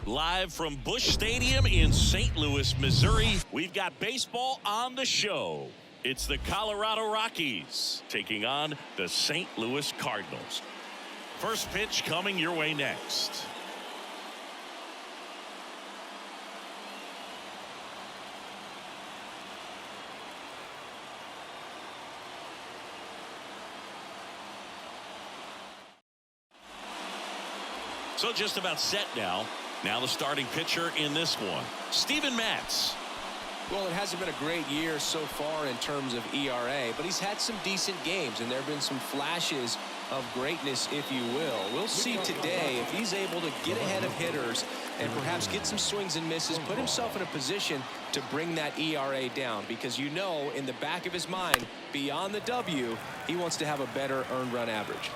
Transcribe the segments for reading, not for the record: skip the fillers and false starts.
Live from Busch Stadium in St. Louis, Missouri, we've got baseball on the show. It's the Colorado Rockies taking on the St. Louis Cardinals. First pitch coming your way next. So just about set now. Now the starting pitcher in this one, Steven Matz. Well, it hasn't been a great year so far in terms of ERA, but he's had some decent games, and there have been some flashes of greatness, if you will. We'll see today if he's able to get ahead of hitters and perhaps get some swings and misses, put himself in a position to bring that ERA down, because you know in the back of his mind, beyond the W, he wants to have a better earned run average.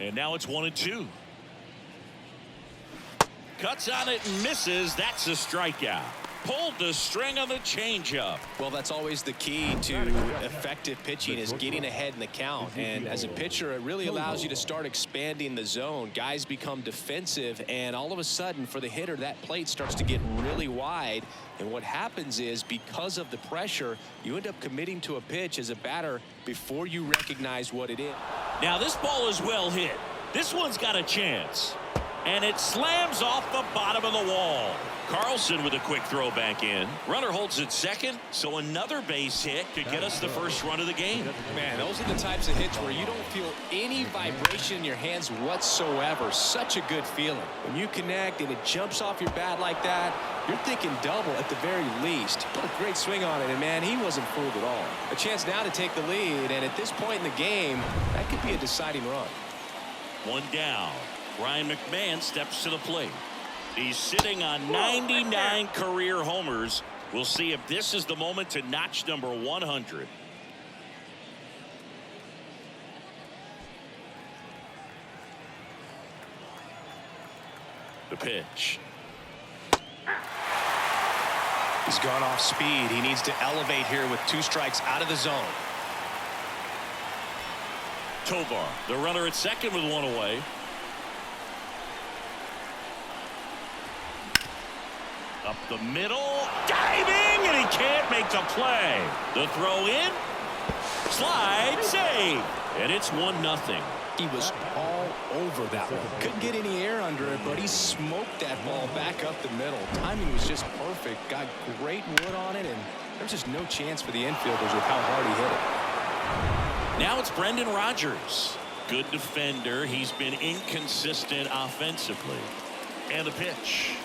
And now it's 1-2. Cuts on it and misses. That's a strikeout. Pulled the string on the changeup. Well, that's always the key to effective pitching, is getting ahead in the count. And as a pitcher, it really allows you to start expanding the zone. Guys become defensive, and all of a sudden, for the hitter, that plate starts to get really wide. And what happens is, because of the pressure, you end up committing to a pitch as a batter before you recognize what it is. Now this ball is well hit. This one's got a chance. And it slams off the bottom of the wall. Carlson with a quick throw back in. Runner holds at second, so another base hit could get us the first run of the game. Man, those are the types of hits where you don't feel any vibration in your hands whatsoever. Such a good feeling. When you connect and it jumps off your bat like that, you're thinking double at the very least. What a great swing on it, and man, he wasn't fooled at all. A chance now to take the lead, and at this point in the game, that could be a deciding run. One down. Ryan McMahon steps to the plate. He's sitting on 99 career homers. We'll see if this is the moment to notch number 100. The pitch. He's gone off speed. He needs to elevate here with 2 strikes out of the zone. Tovar, the runner at second with 1 away. Up the middle, diving, and he can't make the play. The throw in, slide, save, and it's 1-0. He was all over that one. Couldn't get any air under it, but he smoked that ball back up the middle. Timing was just perfect. Got great wood on it, and there's just no chance for the infielders with how hard he hit it. Now it's Brendan Rodgers. Good defender. He's been inconsistent offensively. And the pitch.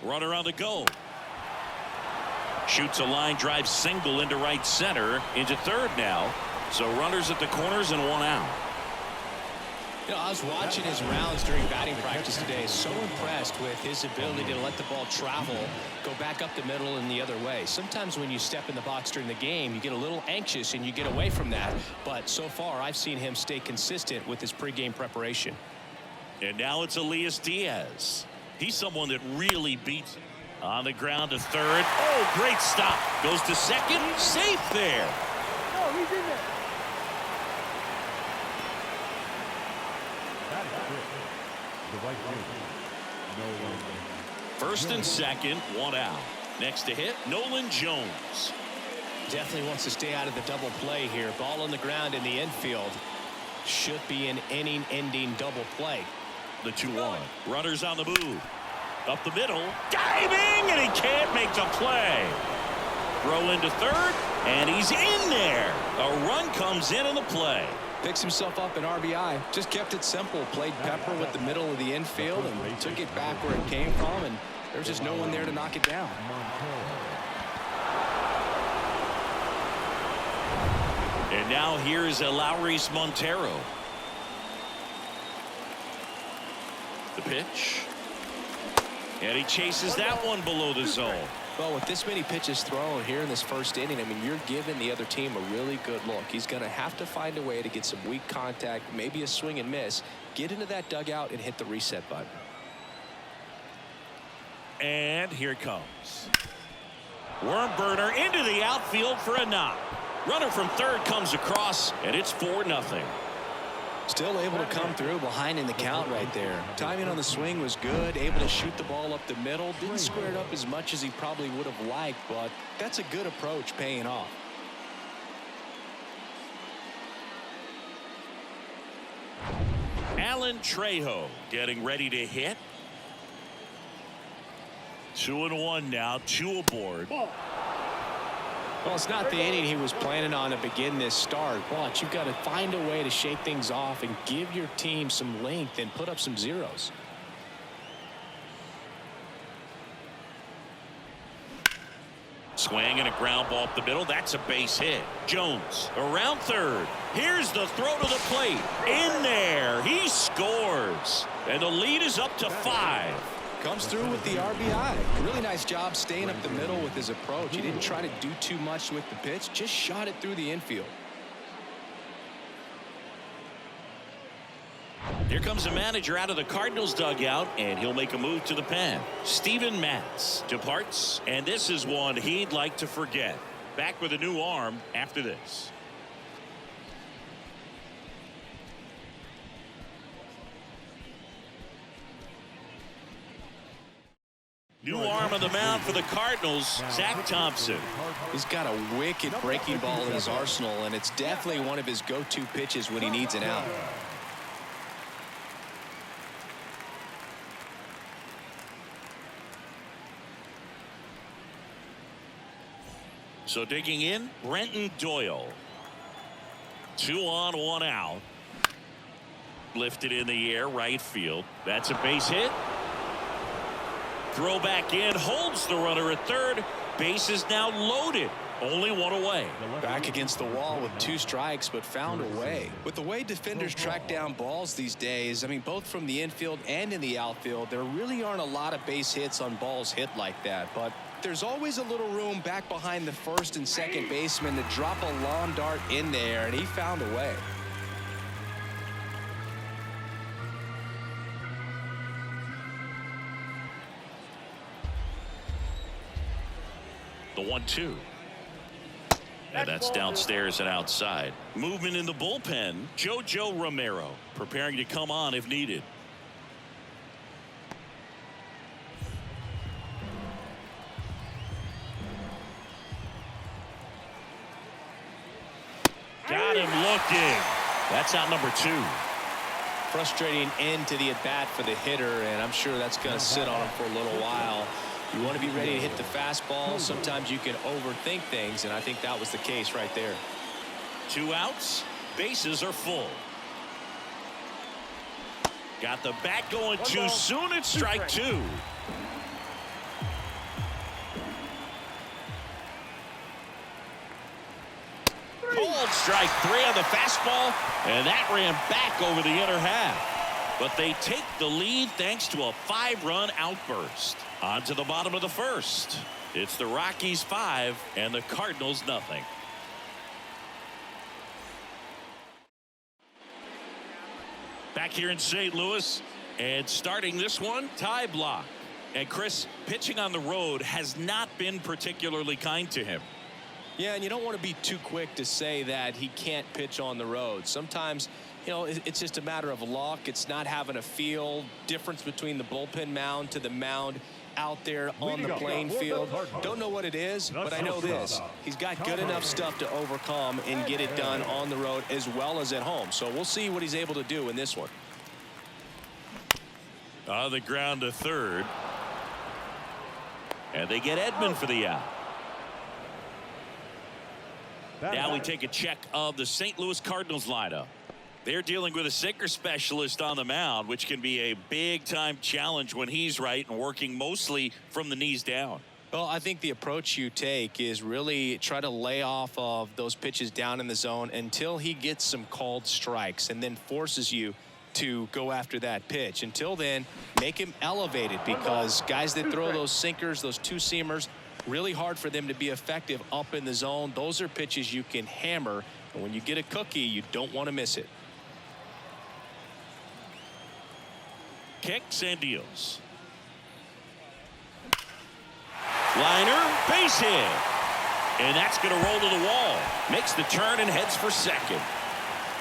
Runner on the go. Shoots a line drive single into right center, into third now. So runners at the corners and 1 out. You know, I was watching his rounds during batting practice today. So impressed with his ability to let the ball travel, go back up the middle and the other way. Sometimes when you step in the box during the game, you get a little anxious and you get away from that. But so far, I've seen him stay consistent with his pregame preparation. And now it's Elias Diaz. He's someone that really beats him. On the ground to third. Oh, great stop. Goes to second. Safe there. Oh, he's in there. First and second, 1 out. Next to hit, Nolan Jones. Definitely wants to stay out of the double play here. Ball on the ground in the infield. Should be an inning-ending double play. The 2-1. Runners on the move. Up the middle. Diving, and he can't make the play. Throw into third, and he's in there. A run comes in the play. Picks himself up an RBI. Just kept it simple. Played pepper with the middle of the infield and took it back where it came from, and there's just no one there to knock it down. And now here's Eleuris Montero. The pitch. And he chases that one below the zone. Well, with this many pitches thrown here in this first inning, I mean, you're giving the other team a really good look. He's going to have to find a way to get some weak contact, maybe a swing and miss, get into that dugout and hit the reset button. And here it comes. Worm burner into the outfield for a knock. Runner from third comes across, and it's 4-0. Still able to come through behind in the count right there. Timing on the swing was good, able to shoot the ball up the middle. Didn't square it up as much as he probably would have liked, but that's a good approach paying off. Alan Trejo getting ready to hit. 2-1 now, 2 aboard. Well, it's not the inning he was planning on to begin this start, but you've got to find a way to shake things off and give your team some length and put up some zeros. Swing and a ground ball up the middle. That's a base hit. Jones around third. Here's the throw to the plate. In there. He scores. And the lead is up to 5. Comes through with the RBI. Really nice job staying up the middle with his approach. He didn't try to do too much with the pitch, just shot it through the infield. Here comes the manager out of the Cardinals dugout, and he'll make a move to the pen. Steven Matz departs, and this is one he'd like to forget. Back with a new arm after this. New arm on the mound for the Cardinals, Zach Thompson. He's got a wicked breaking ball in his arsenal, and it's definitely one of his go-to pitches when he needs an out. So digging in, Brenton Doyle. 2 on, 1 out. Lifted in the air, right field. That's a base hit. Throw back in, holds the runner at third. Base is now loaded. Only 1 away. Back against the wall with 2 strikes, but found a way. With the way defenders track down balls these days, I mean, both from the infield and in the outfield, there really aren't a lot of base hits on balls hit like that. But there's always a little room back behind the first and second baseman to drop a lawn dart in there, and he found a way. The 1-2. And that's downstairs and outside. Movement in the bullpen. JoJo Romero preparing to come on if needed. Got him looking. That's out number 2. Frustrating end to the at-bat for the hitter, and I'm sure that's going to sit on him for a little while. You want to be ready to hit the fastball. Sometimes you can overthink things, and I think that was the case right there. 2 outs. Bases are full. Got the bat going too soon. It's strike 2. Pulled strike 3 on the fastball, and that ran back over the inner half. But they take the lead thanks to a 5-run outburst. On to the bottom of the first. It's the Rockies 5 and the Cardinals nothing. Back here in St. Louis, and starting this one, Ty Blach. And Chris, pitching on the road has not been particularly kind to him. Yeah, and you don't want to be too quick to say that he can't pitch on the road. Sometimes, you know, it's just a matter of luck. It's not having a feel. Difference between the bullpen mound to the mound out there on the playing field. Don't know what it is, but I know this. He's got good enough stuff to overcome and get it done on the road as well as at home. So we'll see what he's able to do in this one. On the ground to third. And they get Edman for the out. Now we take a check of the St. Louis Cardinals lineup. They're dealing with a sinker specialist on the mound, which can be a big-time challenge when he's right and working mostly from the knees down. Well, I think the approach you take is really try to lay off of those pitches down in the zone until he gets some called strikes and then forces you to go after that pitch. Until then, make him elevated, because guys that throw those sinkers, those 2-seamers, Really hard for them to be effective up in the zone. Those are pitches you can hammer, and when you get a cookie, you don't want to miss it. Kicks and deals. Liner, base hit. And that's going to roll to the wall. Makes the turn and heads for second.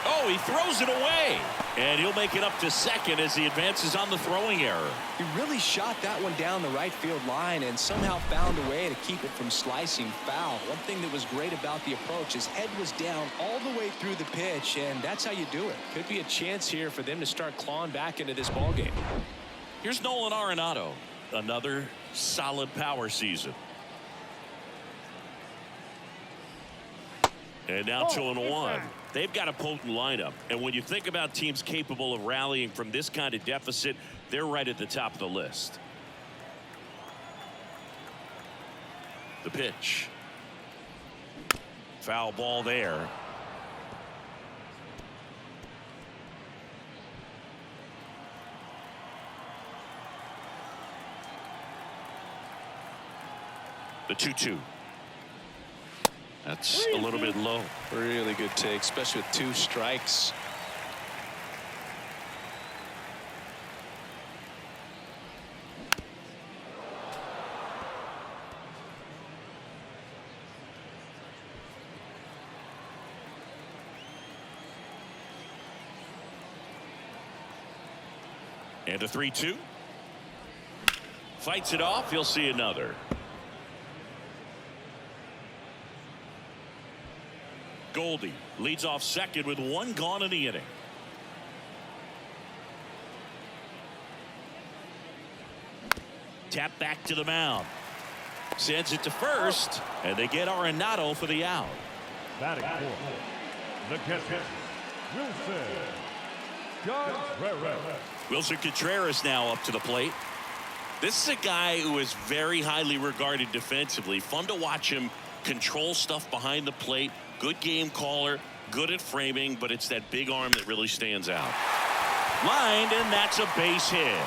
Oh, he throws it away. And he'll make it up to second as he advances on the throwing error. He really shot that one down the right field line and somehow found a way to keep it from slicing foul. One thing that was great about the approach, his head was down all the way through the pitch, and that's how you do it. Could be a chance here for them to start clawing back into this ball game. Here's Nolan Arenado. Another solid power season. And now 2-1. They've got a potent lineup. And when you think about teams capable of rallying from this kind of deficit, they're right at the top of the list. The pitch. Foul ball there. The 2-2. That's a little bit low. Really good take, especially with 2 strikes. And a 3-2. Fights it off. He'll see another. Goldie leads off second with 1 gone in the inning. Tap back to the mound. Sends it to first, and they get Arenado for the out. Batting fourth, the catcher, Wilson Contreras. Wilson Contreras now up to the plate. This is a guy who is very highly regarded defensively. Fun to watch him control stuff behind the plate. Good game caller, good at framing, but it's that big arm that really stands out. Lined, and that's a base hit.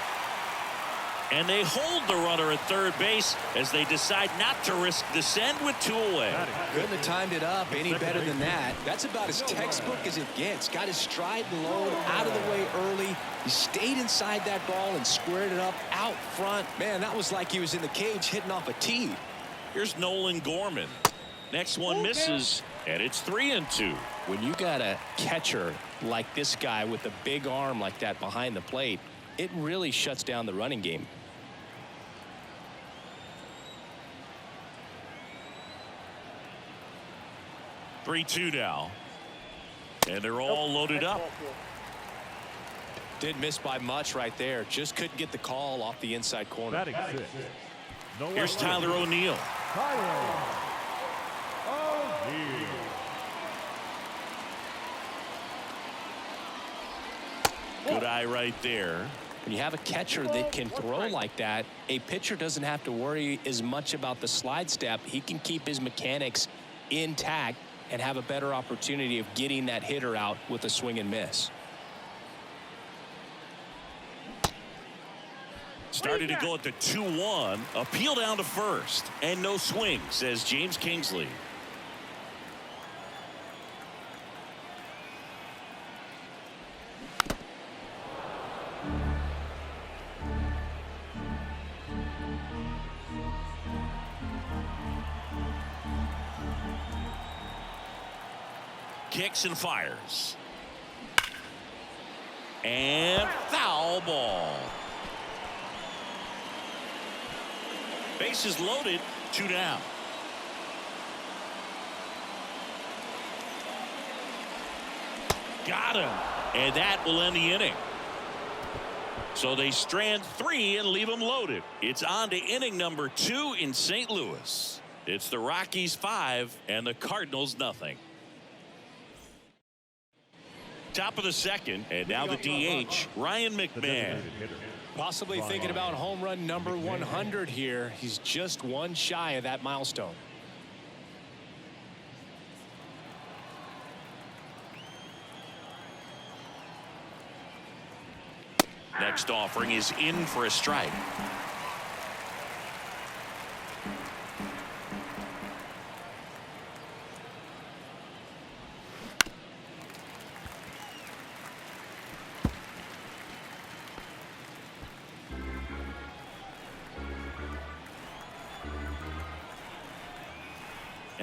And they hold the runner at third base as they decide not to risk the send with 2 away. Couldn't have timed it up any better than that. That's about as textbook as it gets. Got his stride and load out of the way early. He stayed inside that ball and squared it up out front. Man, that was like he was in the cage hitting off a tee. Here's Nolan Gorman. Next one misses, and it's 3-2. When you got a catcher like this guy with a big arm like that behind the plate, it really shuts down the running game. Three-two now. And they're all loaded up. Did miss by much right there. Just couldn't get the call off the inside corner. Batting sixth, Here's Tyler O'Neill. Good eye right there. When you have a catcher that can throw like that, a pitcher doesn't have to worry as much about the slide step. He can keep his mechanics intact and have a better opportunity of getting that hitter out with a swing and miss. Started to go at the 2-1. Appeal down to first. And no swing, says James Kingsley. Kicks and fires. And foul ball. Bases loaded, 2 down. Got him. And that will end the inning. So they strand 3 and leave them loaded. It's on to inning number 2 in St. Louis. It's the Rockies 5 and the Cardinals nothing. Top of the second, and now the DH, Ryan McMahon. Possibly thinking about home run number 100 here. He's just 1 shy of that milestone. Next offering is in for a strike.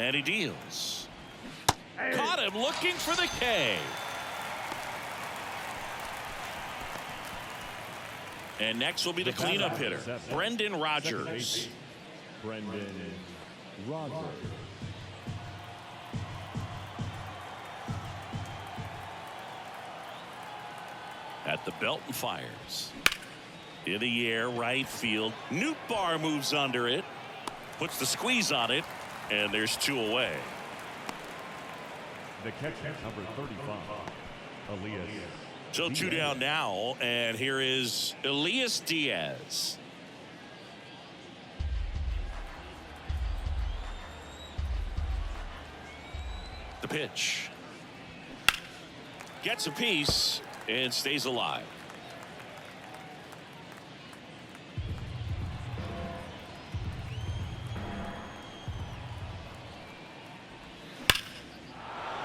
And he deals. Caught him looking for the K. And next will be the cleanup hitter, Brendan Rodgers. Brendan Rodgers. At the belt and fires. In the air, right field. Nootbaar moves under it. Puts the squeeze on it. And there's 2 away. The catcher, number 35, Elias. So 2 down now. And here is Elias Diaz. The pitch. Gets a piece and stays alive.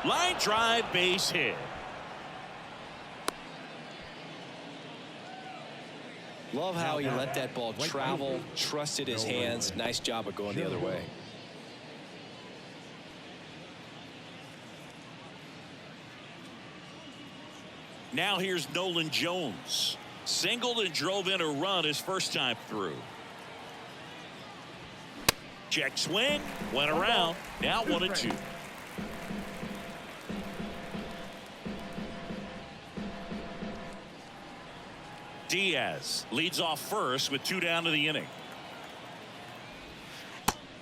Line drive, base hit. Love how he let that ball travel, trusted his hands. Nice job of going the other way. Now here's Nolan Jones. Singled and drove in a run his first time through. Check swing. Went around. Now 1-2. Diaz leads off first with 2 down to the inning.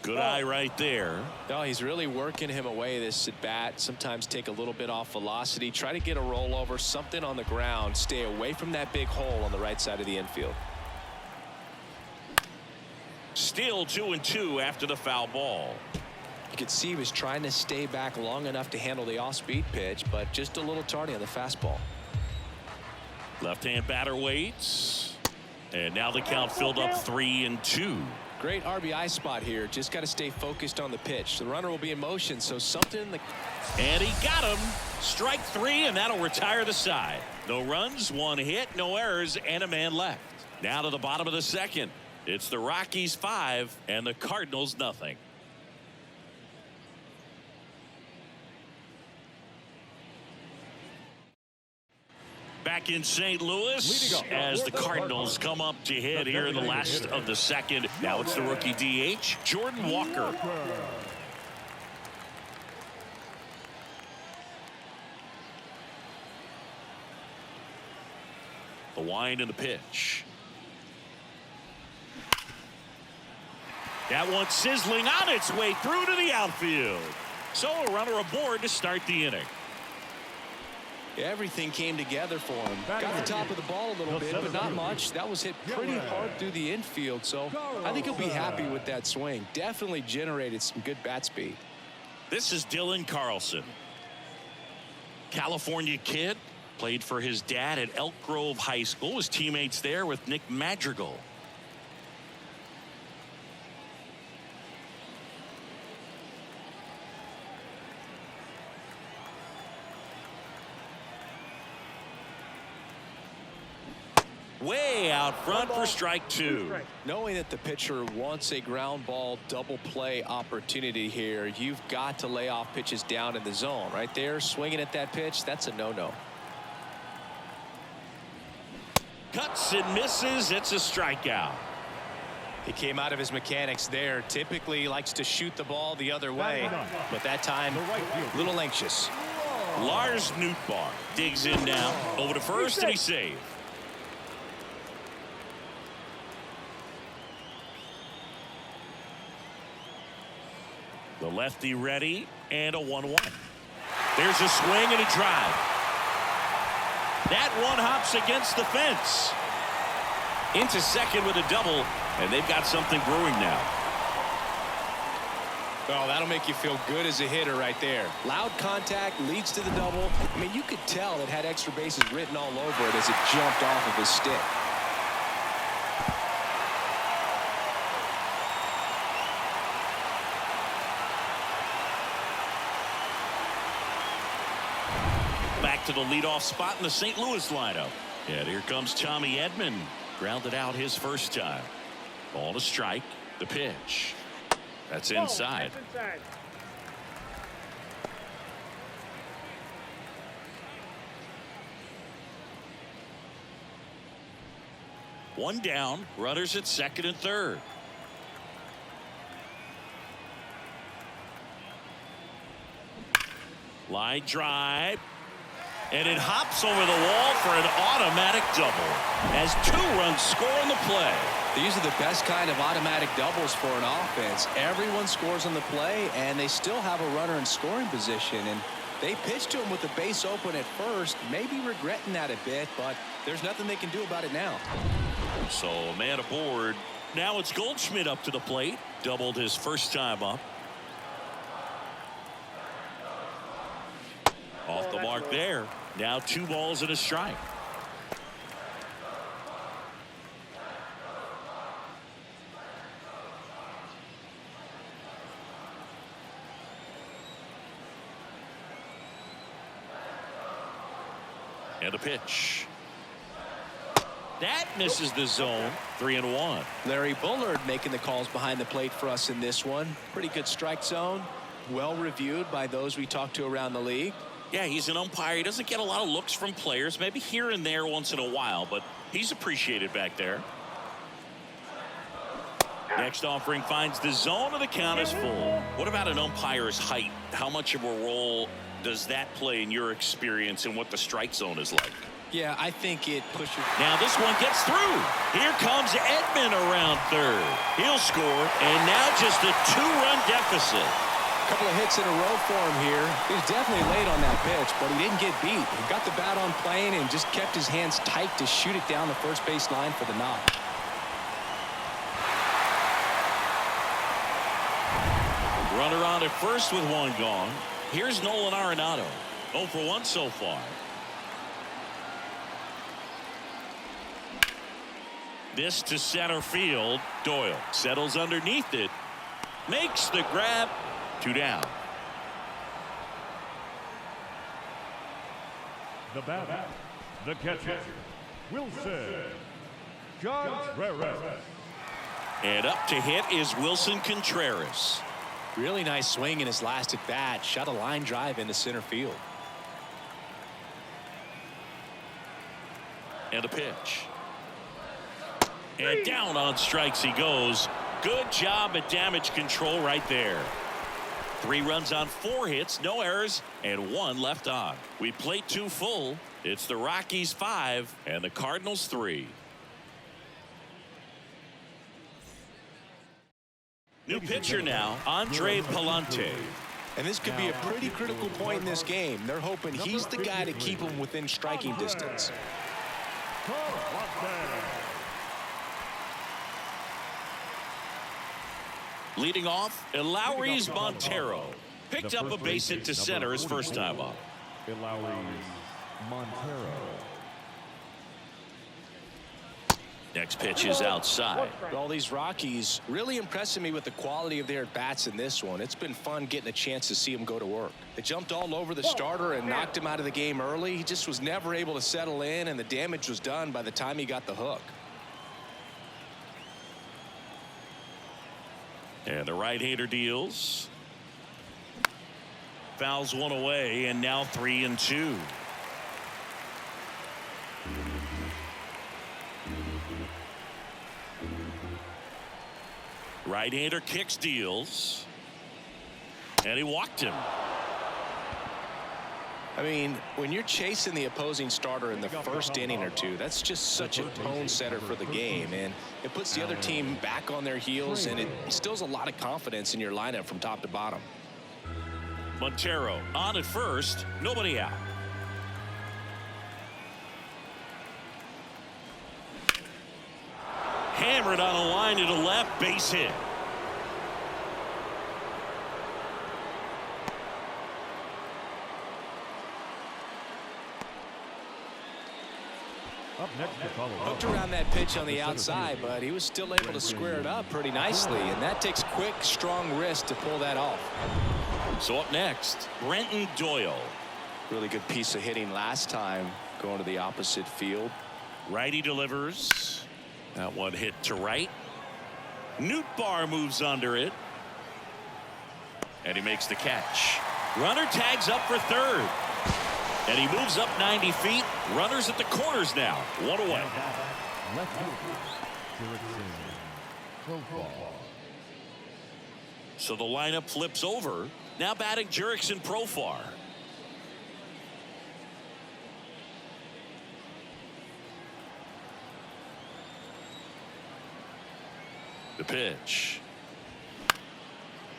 Good eye right there. No, he's really working him away this at bat. Sometimes take a little bit off velocity. Try to get a rollover, something on the ground. Stay away from that big hole on the right side of the infield. Still 2-2 after the foul ball. You could see he was trying to stay back long enough to handle the off-speed pitch, but just a little tardy on the fastball. Left-hand batter waits. And now the count filled up 3-2. Great RBI spot here. Just got to stay focused on the pitch. The runner will be in motion, so something in the... And he got him. Strike 3, and that'll retire the side. No runs, 1 hit, no errors, and a man left. Now to the bottom of the second. It's the Rockies 5 and the Cardinals nothing. Back in St. Louis as the Cardinals come up to hit here in the last of the second. Now it's the rookie DH, Jordan Walker. The wind and the pitch. That one sizzling on its way through to the outfield. So a runner aboard to start the inning. Everything came together for him. Got the top of the ball a little bit, but not much. That was hit pretty hard through the infield, so I think he'll be happy with that swing. Definitely generated some good bat speed. This is Dylan Carlson. California kid, played for his dad at Elk Grove High School. Was teammates there with Nick Madrigal. Way out front for strike 2. Knowing that the pitcher wants a ground ball double play opportunity here, you've got to lay off pitches down in the zone. Right there, swinging at that pitch, that's a no-no. Cuts and misses. It's a strikeout. He came out of his mechanics there. Typically likes to shoot the ball the other way, but that time a little anxious. Lars Nootbaar digs in now. Over to first, and he's safe. The lefty ready, and a 1-1. There's a swing and a drive. That one hops against the fence. Into second with a double, and they've got something brewing now. Oh, that'll make you feel good as a hitter right there. Loud contact leads to the double. I mean, you could tell it had extra bases written all over it as it jumped off of his stick. Back to the leadoff spot in the St. Louis lineup. And here comes Tommy Edman. Grounded out his first time. Ball to strike. The pitch. That's inside. One down, runners at second and third. Line drive. And it hops over the wall for an automatic double as 2 runs score on the play. These are the best kind of automatic doubles for an offense. Everyone scores on the play, and they still have a runner in scoring position. And they pitched to him with the base open at first, maybe regretting that a bit, but there's nothing they can do about it now. So a man aboard. Now it's Goldschmidt up to the plate. Doubled his first time up. Off the mark there. Now 2 balls and a strike. And a pitch. That misses the zone. 3-1. Larry Bullard making the calls behind the plate for us in this one. Pretty good strike zone. Well reviewed by those we talked to around the league. Yeah, he's an umpire. He doesn't get a lot of looks from players, maybe here and there once in a while, but he's appreciated back there. Next offering finds the zone, and the count is full. What about an umpire's height? How much of a role does that play in your experience and what the strike zone is like? Yeah, I think it pushes. Now this one gets through. Here comes Edman around third. He'll score, and now just a 2-run deficit. A couple of hits in a row for him here. He was definitely late on that pitch, but he didn't get beat. He got the bat on plane and just kept his hands tight to shoot it down the first base line for the knock. Runner on at first with 1 gone. Here's Nolan Arenado. 0 for 1 so far. This to center field. Doyle settles underneath it. Makes the grab. 2 down. The batter, the catcher, Wilson Contreras. And up to hit is Wilson Contreras. Really nice swing in his last at bat. Shot a line drive into center field. And a pitch. And down on strikes he goes. Good job at damage control right there. 3 runs on 4 hits, no errors, and 1 left on. We played 2 full. It's the Rockies 5 and the Cardinals 3. New pitcher now, Andre Palante. And this could be a pretty critical point in this game. They're hoping he's the guy to keep them within striking distance. Leading off, Lowry's Montero. Picked up a base hit to center his first time up. Lowry's Montero. Next pitch is outside. All these Rockies really impressing me with the quality of their at-bats in this one. It's been fun getting a chance to see him go to work. They jumped all over the starter and knocked him out of the game early. He just was never able to settle in, and the damage was done by the time he got the hook. And the right-hander deals. Fouls 1 away, and now 3-2. Right-hander kicks, deals. And he walked him. I mean, when you're chasing the opposing starter in the first inning or two, that's just such a tone setter for the game, and it puts the other team back on their heels, and it instills a lot of confidence in your lineup from top to bottom. Montero on at first, nobody out. Hammered on a line to the left, base hit. Up next to Colorado. Hooked around that pitch on the outside, but he was still able to square it up pretty nicely, and that takes quick, strong wrist to pull that off. So up next, Brenton Doyle. Really good piece of hitting last time, going to the opposite field. Righty delivers. That one hit to right. Nootbaar moves under it. And he makes the catch. Runner tags up for third. And he moves up 90 feet. Runners at the corners now. 1 away. Left fielder, Jurickson Profar. So the lineup flips over. Now batting Jurickson Profar. The pitch.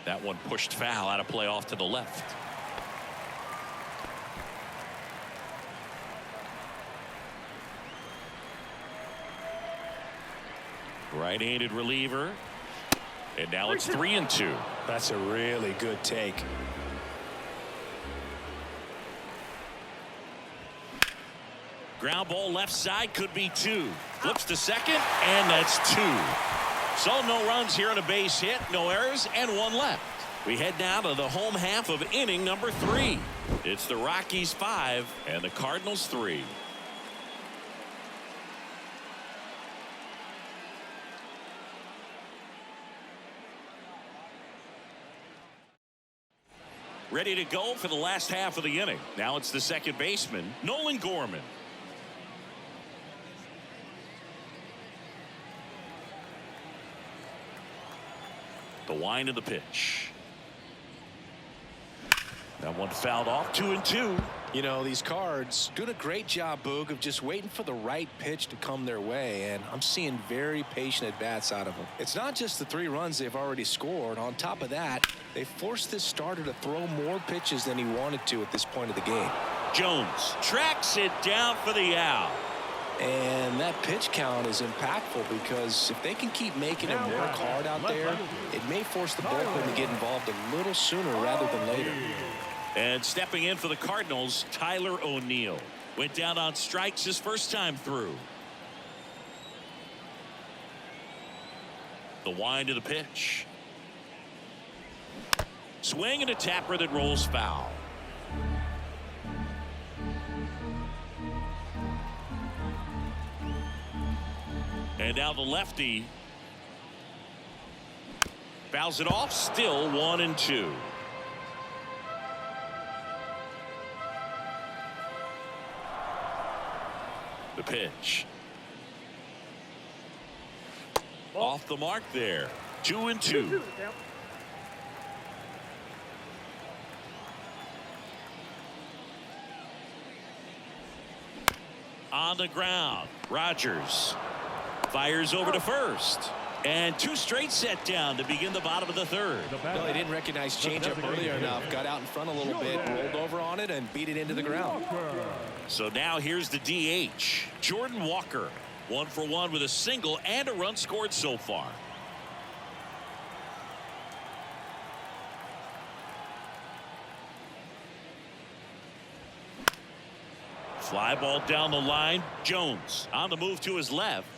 That one pushed foul, out of play off to the left. Right-handed reliever. And now it's 3-2. That's a really good take. Ground ball left side, could be 2. Flips to second, and that's 2. So no runs here on a base hit, no errors, and 1 left. We head now to the home half of inning number 3. It's the Rockies 5 and the Cardinals 3. Ready to go for the last half of the inning. Now it's the second baseman, Nolan Gorman. The wind of the pitch. That one fouled off, 2-2. You know, these Cards doing a great job, Boog, of just waiting for the right pitch to come their way, and I'm seeing very patient at-bats out of them. It's not just the 3 runs they've already scored. On top of that, they forced this starter to throw more pitches than he wanted to at this point of the game. Jones tracks it down for the out. And that pitch count is impactful because if they can keep making him work hard out there, it may force the bullpen to get involved a little sooner rather than later. And stepping in for the Cardinals, Tyler O'Neill. Went down on strikes his first time through. The wind of the pitch. Swing and a tapper that rolls foul. And now the lefty fouls it off, still 1-2. The pitch. Off the mark there. 2-2. On the ground, Rogers fires over to first. And 2 straight set down to begin the bottom of the 3rd. Well, he didn't recognize changeup earlier enough. Got out in front a little bit, rolled over on it, and beat it into the ground. So now here's the DH, Jordan Walker. 1 for 1 with a single and a run scored so far. Fly ball down the line. Jones on the move to his left.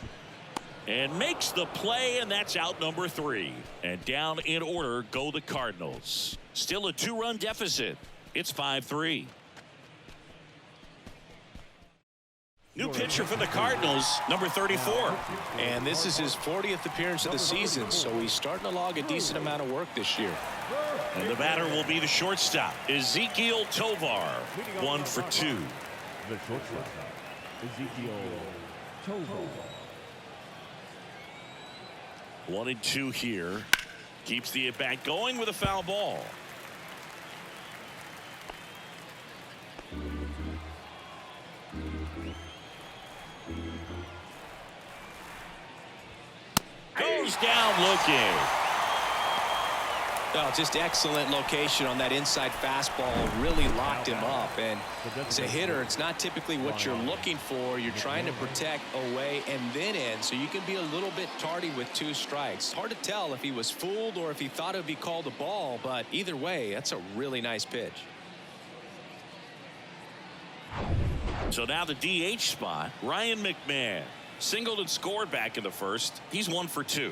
And makes the play, and that's out number 3. And down in order go the Cardinals. Still a 2-run deficit. It's 5-3. New pitcher for the Cardinals, number 34. And this is his 40th appearance of the season, so he's starting to log a decent amount of work this year. And the batter will be the shortstop, Ezekiel Tovar. 1 for 2. The shortstop, Ezekiel Tovar. 1-2 here. Keeps the at-bat going with a foul ball. Goes down looking. Oh, just excellent location on that inside fastball. Really locked him up. And as a hitter, it's not typically what you're looking for. You're trying to protect away and then in, so you can be a little bit tardy with 2 strikes. Hard to tell if he was fooled or if he thought it would be called a ball, but either way, that's a really nice pitch. So now the DH spot, Ryan McMahon. Singled and scored back in the 1st. He's 1 for 2.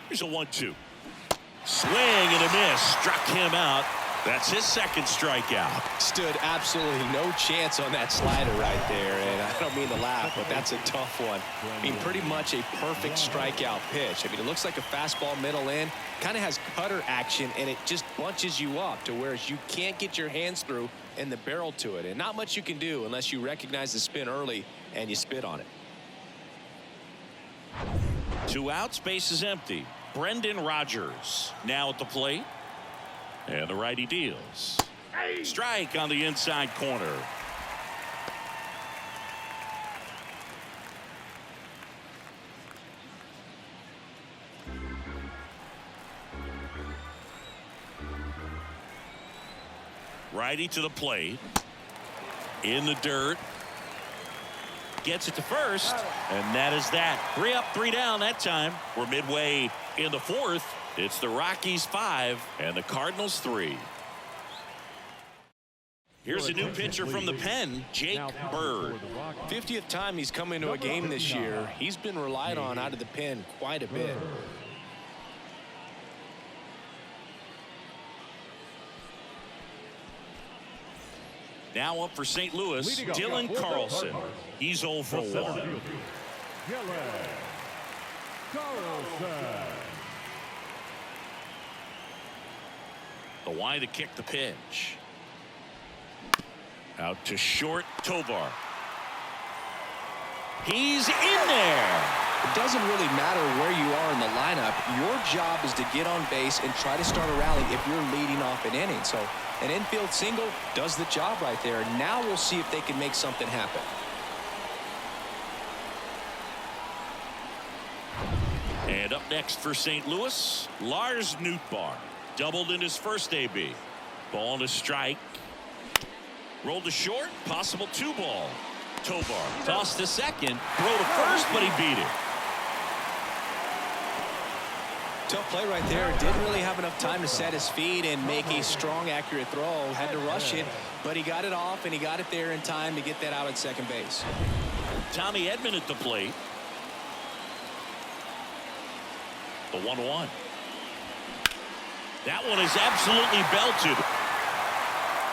Here's a 1-2. Swing and a miss. Struck him out. That's his 2nd strikeout. Stood absolutely no chance on that slider right there. And I don't mean mean to laugh, but that's a tough one. I mean, pretty much a perfect strikeout pitch. I mean, it looks like a fastball middle in, kind of has cutter action, and it just bunches you up to where you can't get your hands through and the barrel to it. And not much you can do unless you recognize the spin early and you spit on it. 2 outs, base is empty. Brendan Rodgers now at the plate. And the righty deals. Strike on the inside corner. Righty to the plate. In the dirt. Gets it to first. And that is that. 3 up, 3 down that time. We're midway in the 4th. It's the Rockies 5 and the Cardinals 3. Here's a new pitcher from the pen, Jake Bird. 50th time he's come into a game this year. He's been relied on out of the pen quite a bit. Now up for St. Louis, Dylan Carlson. He's 0 for 1. The wide to kick the pitch. Out to short, Tovar. He's in there. It doesn't really matter where you are in the lineup. Your job is to get on base and try to start a rally if you're leading off an inning. So an infield single does the job right there. Now we'll see if they can make something happen. And up next for St. Louis, Lars Nootbaar. Doubled in his first AB. Ball to strike. Rolled to short. Possible 2-ball. Tovar tossed to second. Throw to first, but he beat it. Tough play right there. Didn't really have enough time to set his feet and make a strong, accurate throw. Had to rush it, but he got it off, and he got it there in time to get that out at second base. Tommy Edman at the plate. The 1-1. That one is absolutely belted.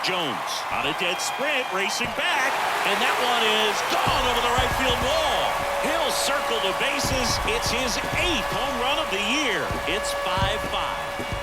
Jones on a dead sprint, racing back, and that one is gone over the right field wall. He'll circle the bases. It's his 8th home run of the year. It's 5-5.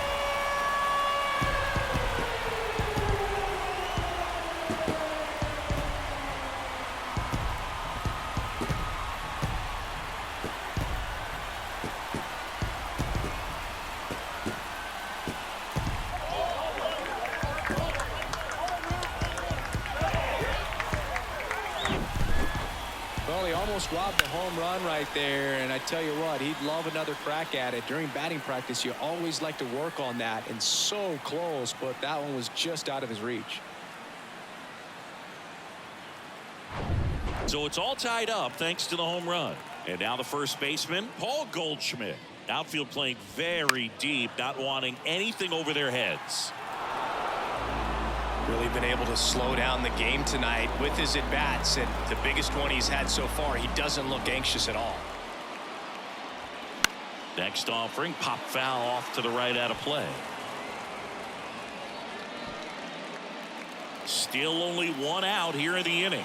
Robbed the home run right there, and I tell you what, he'd love another crack at it. During batting practice, you always like to work on that, and so close, but that one was just out of his reach. So it's all tied up thanks to the home run. And now the first baseman, Paul Goldschmidt. Outfield playing very deep, not wanting anything over their heads. Really been able to slow down the game tonight with his at-bats, and the biggest one he's had so far, he doesn't look anxious at all. Next offering, pop foul off to the right out of play. Still only 1 out here in the inning.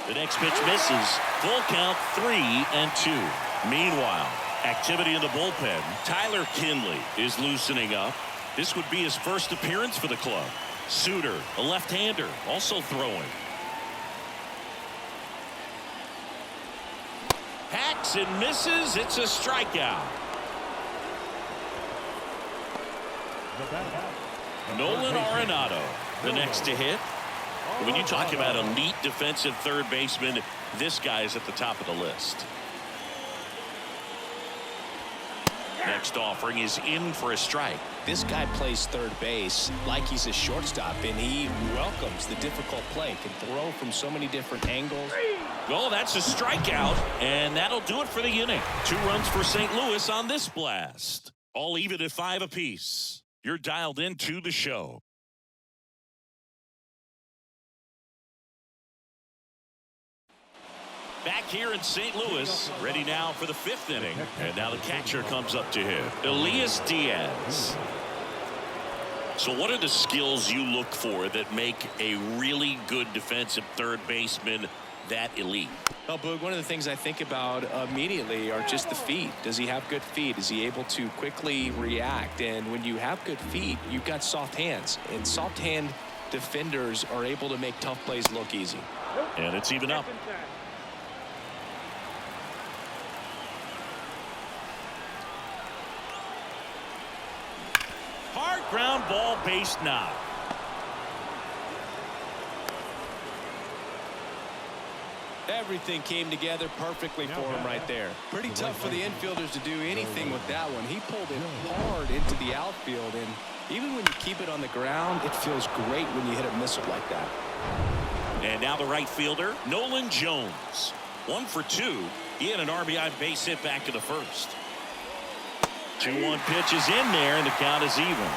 The next pitch misses. Full count, 3-2. Meanwhile, activity in the bullpen. Tyler Kinley is loosening up. This would be his first appearance for the club. Suter, a left-hander, also throwing. Hacks and misses. It's a strikeout. Nolan Arenado, the next to hit. When you talk about elite defensive third baseman, this guy is at the top of the list. Next offering is in for a strike. This guy plays third base like he's a shortstop, and he welcomes the difficult play. Can throw from so many different angles. Well, that's a strikeout, and that'll do it for the inning. 2 runs for St. Louis on this blast. All even at 5 apiece. You're dialed into the show. Back here in St. Louis, ready now for the 5th inning. And now the catcher comes up to him, Elias Diaz. So what are the skills you look for that make a really good defensive third baseman that elite? Well, Boog, one of the things I think about immediately are just the feet. Does he have good feet? Is he able to quickly react? And when you have good feet, you've got soft hands. And soft hand defenders are able to make tough plays look easy. And it's even up. Hard ground ball, base knock. Everything came together perfectly for him right there. Pretty tough for the infielders to do anything with that one. He pulled it hard into the outfield, and even when you keep it on the ground, it feels great when you hit a missile like that. And now the right fielder, Nolan Jones. 1 for 2. He had an RBI base hit back in the first. 2-1 pitch is in there, and the count is even.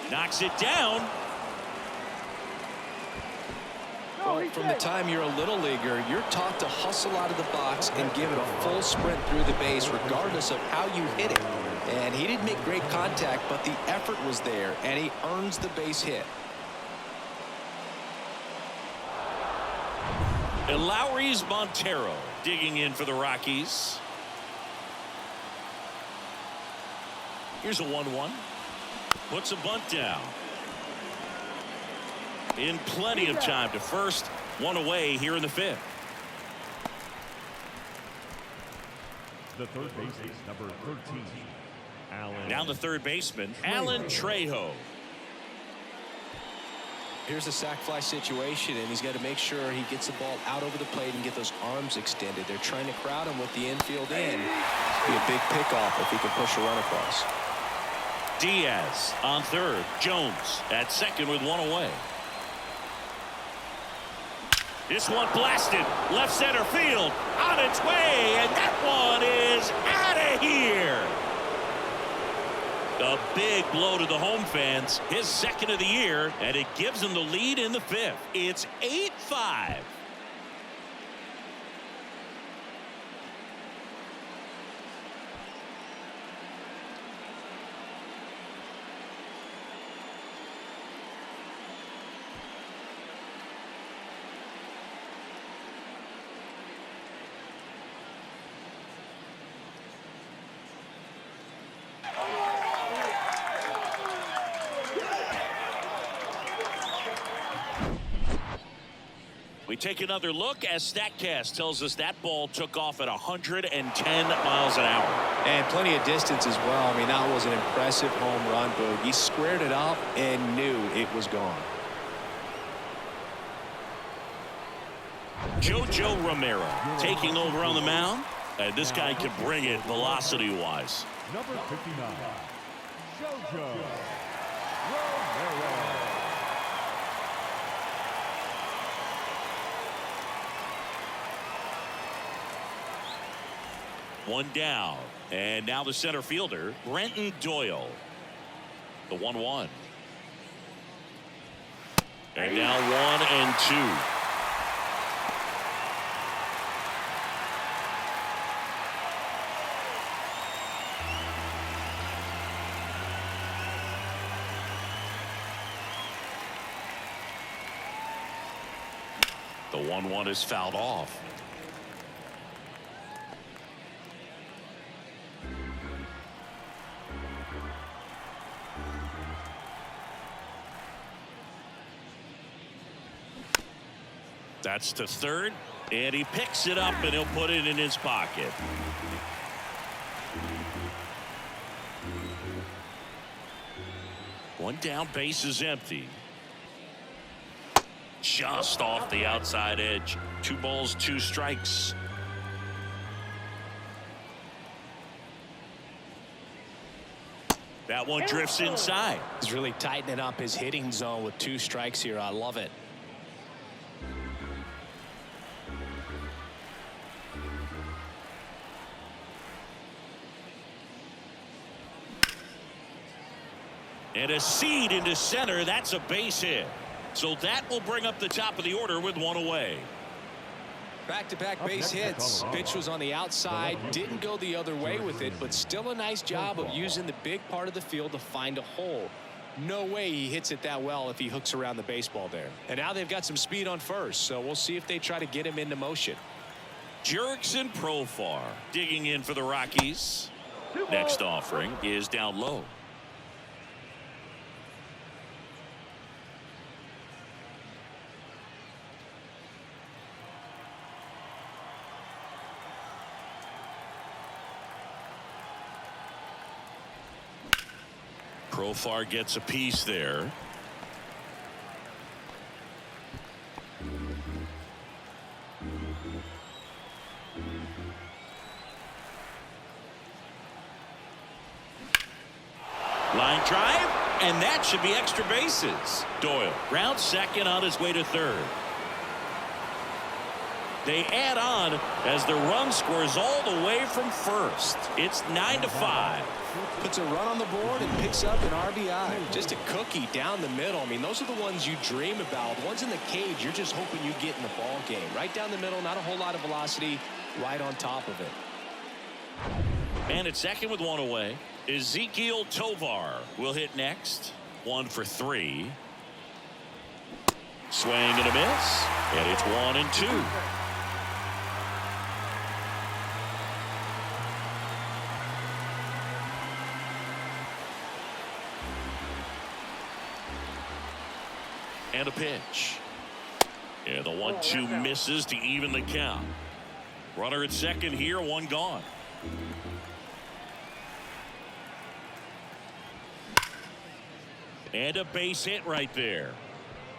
Knocks it down. Well, from the time you're a little leaguer, you're taught to hustle out of the box and give it a full sprint through the base regardless of how you hit it. And he didn't make great contact, but the effort was there, and he earns the base hit. Lowry's Montero digging in for the Rockies. Here's a 1-1. Puts a bunt down. In plenty of time to first. One away here in the fifth. The third baseman, number 13, Alan. Now the third baseman, Alan Trejo. Here's a sac fly situation, and he's got to make sure he gets the ball out over the plate and get those arms extended. They're trying to crowd him with the infield in. Be a big pickoff if he can push a run across. Diaz on third. Jones at second with one away. This one blasted left center field on its way, and that one is out of here. A big blow to the home fans, his second of the year, and it gives him the lead in the fifth. It's 8-5. We take another look as StatCast tells us that ball took off at 110 miles an hour. And plenty of distance as well. I mean, that was an impressive home run, Boog. He squared it up and knew it was gone. JoJo Romero taking over on the mound. And this guy can bring it velocity-wise. Number 59, JoJo Romero. One down. And now the center fielder, Brenton Doyle. The 1-1. And now 1 and 2. The 1-1 is fouled off. That's to third, and he picks it up, and he'll put it in his pocket. One down, base is empty. Just off the outside edge. 2 balls, 2 strikes. That one drifts inside. He's really tightening up his hitting zone with 2 strikes here. I love it. And a seed into center. That's a base hit. So that will bring up the top of the order with one away. Back-to-back base hits. Pitch was on the outside, didn't go the other way with it, but still a nice job of using the big part of the field to find a hole. No way he hits it that well if he hooks around the baseball there. And now they've got some speed on first, so we'll see if they try to get him into motion. Jurickson Profar digging in for the Rockies. Next offering is down low. Profar gets a piece there. Line drive, and that should be extra bases. Doyle grounds second on his way to third. They add on as the run scores all the way from first. It's 9-5. Puts a run on the board and picks up an RBI. Just a cookie down the middle. I mean, those are the ones you dream about. Ones in the cage, you're just hoping you get in the ball game. Right down the middle, not a whole lot of velocity, right on top of it. And at second with one away, Ezekiel Tovar will hit next. 1 for 3. Swing and a miss. And it's 1-2. And a pitch. And the 1-2 misses to even the count. Runner at second here, one gone. And a base hit right there.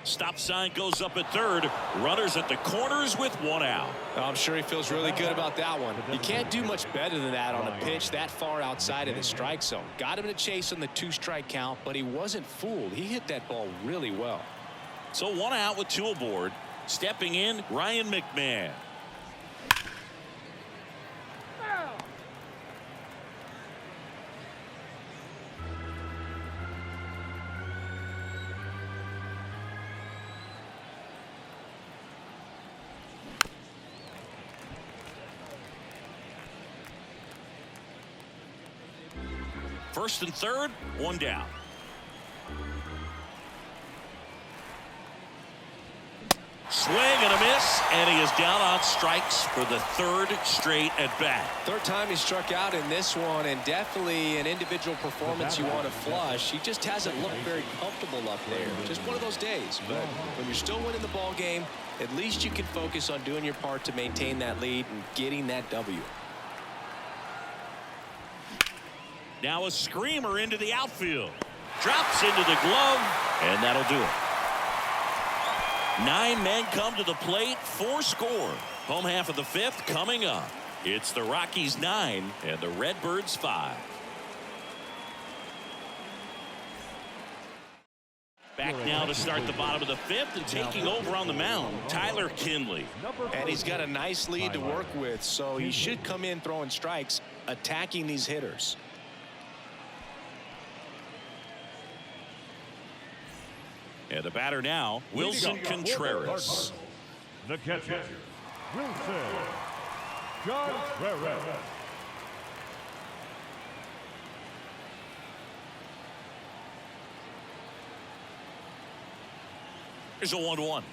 Stop sign goes up at third. Runners at the corners with one out. I'm sure he feels really good about that one. You can't do much better than that on a pitch that far outside of the strike zone. Got him to chase on the 2-strike count, but he wasn't fooled. He hit that ball really well. So one out with 2 aboard. Stepping in, Ryan McMahon. First and third, one down. Swing and a miss, and he is down on strikes for the 3rd straight at bat. 3rd time he struck out in this one, and definitely an individual performance you want to flush. He just hasn't looked very comfortable up there. Just one of those days. But when you're still winning the ball game, at least you can focus on doing your part to maintain that lead and getting that W. Now a screamer into the outfield. Drops into the glove, and that'll do it. 9 men come to the plate, 4 score. Home half of the 5th coming up. It's the Rockies 9 and the Redbirds 5. Back now to start the bottom of the 5th, and taking over on the mound, Tyler Kinley. And he's got a nice lead to work with, so he should come in throwing strikes, attacking these hitters. And the batter now, Wilson Contreras. The catcher, Wilson Contreras. Here's a 1-1.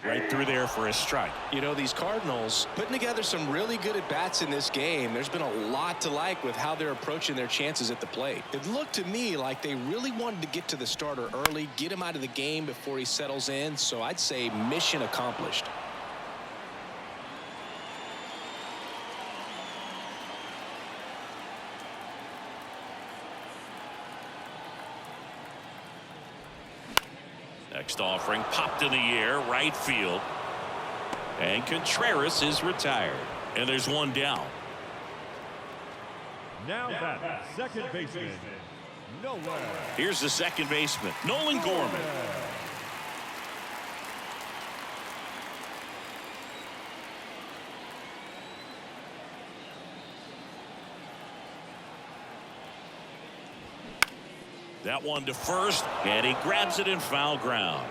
Right through there for a strike. You know, these Cardinals putting together some really good at-bats in this game. There's been a lot to like with how they're approaching their chances at the plate. It looked to me like they really wanted to get to the starter early, get him out of the game before he settles in. So I'd say mission accomplished. Next offering popped in the air, right field. And Contreras is retired. And there's one down. Now that second baseman, Nolan. Here's the second baseman, Nolan Gorman. That one to first, and he grabs it in foul ground.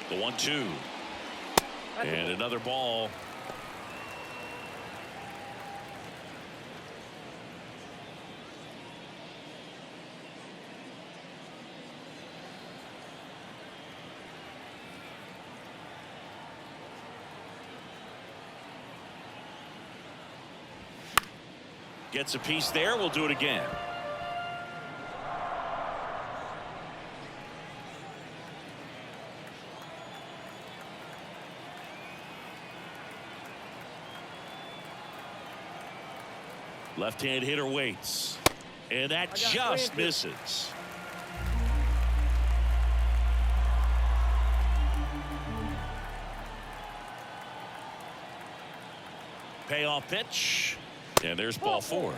The 1-2. And another ball. Gets a piece there. We'll do it again. Left-hand hitter waits. And that just misses. Payoff pitch. And there's ball 4.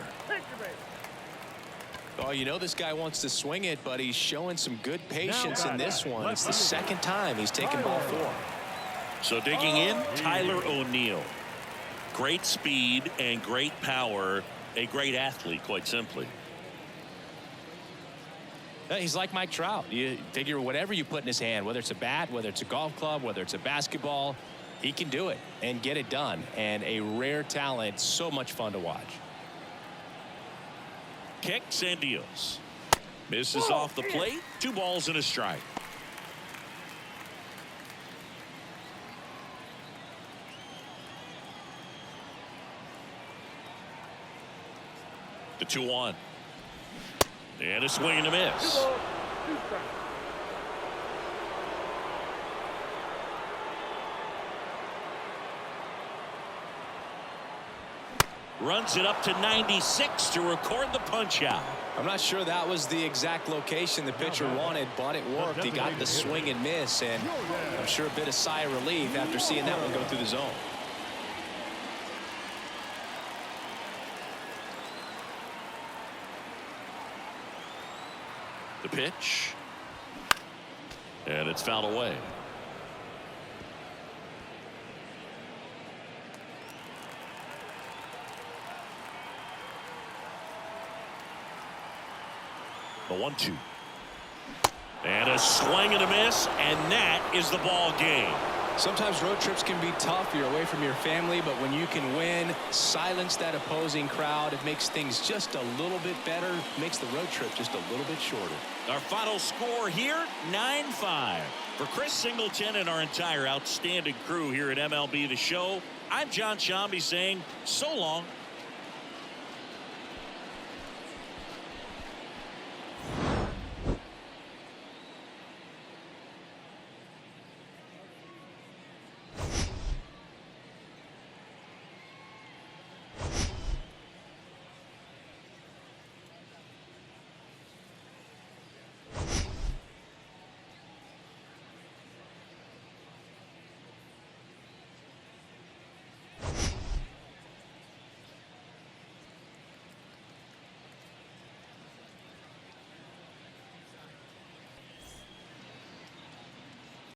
Oh, you know this guy wants to swing it, but he's showing some good patience in this one. It's the second time he's taken ball 4. So digging in, Tyler O'Neill. Great speed and great power. A great athlete, quite simply. He's like Mike Trout. You figure whatever you put in his hand, whether it's a bat, whether it's a golf club, whether it's a basketball, he can do it and get it done. And a rare talent, so much fun to watch. Kicks and deals. Misses off the plate. 2 balls and a strike. The 2-1. And a swing and a miss. Runs it up to 96 to record the punch out. I'm not sure that was the exact location the pitcher wanted, but it worked. He got the swing and miss, and I'm sure a bit of sigh of relief after seeing that one go through the zone. The pitch. And it's fouled away. The 1-2. And a swing and a miss, and that is the ball game. Sometimes road trips can be tough. You're away from your family, but when you can win, silence that opposing crowd, it makes things just a little bit better, makes the road trip just a little bit shorter. Our final score here, 9-5. For Chris Singleton and our entire outstanding crew here at MLB The Show, I'm John Shambi saying so long